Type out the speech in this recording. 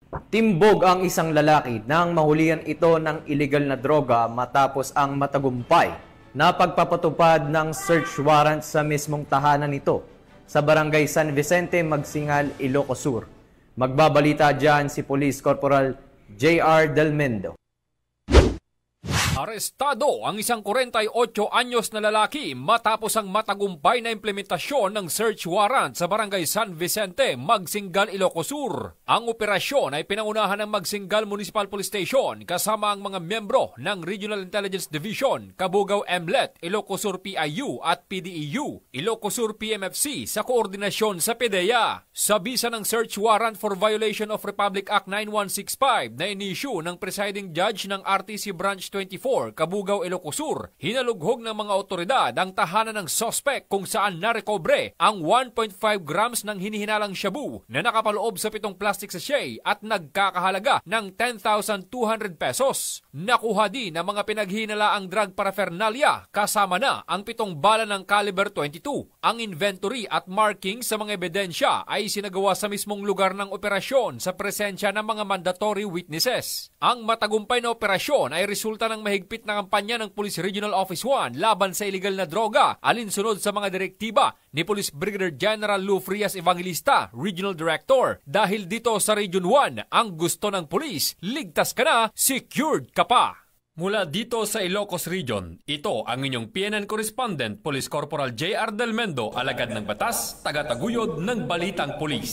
Timbog ang isang lalaki nang mahulihan ito ng illegal na droga matapos ang matagumpay na pagpapatupad ng search warrant sa mismong tahanan nito sa Barangay San Vicente, Magsingal, Ilocos Sur. Magbabalita dyan si Police Corporal J.R. Del Mendo. Arestado ang isang 48 anyos na lalaki matapos ang matagumpay na implementasyon ng search warrant sa Barangay San Vicente, Magsingal, Ilocos Sur. Ang operasyon ay pinangunahan ng Magsingal Municipal Police Station kasama ang mga miyembro ng Regional Intelligence Division, Cabugao MLET, Ilocos Sur PIU at PDEU, Ilocos Sur PMFC sa koordinasyon sa PDEA. Sa bisa ng search warrant for violation of Republic Act 9165 na inisyu ng presiding judge ng RTC Branch 24, Cabugao, Ilocos Sur, hinalughog ng mga otoridad ang tahanan ng sospek kung saan narekobre ang 1.5 grams ng hinihinalang shabu na nakapaloob sa 7 plastic sachet at nagkakahalaga ng 10,200 pesos. Nakuha din ang mga pinaghinalaang drug paraphernalia kasama na ang 7 bala ng caliber 22. Ang inventory at marking sa mga ebidensya ay sinagawa sa mismong lugar ng operasyon sa presensya ng mga mandatory witnesses. Ang matagumpay na operasyon ay resulta ng mahigpit na kampanya ng Police Regional Office 1 laban sa illegal na droga, alinsunod sa mga direktiba ni Police Brigadier General Lou Frias Evangelista, Regional Director. Dahil dito sa Region 1, ang gusto ng police, ligtas ka na, secured ka pa. Mula dito sa Ilocos Region, ito ang inyong PNN Correspondent, Police Corporal J.R. Del Mendo, alagad ng batas, tagataguyod ng Balitang Pulis.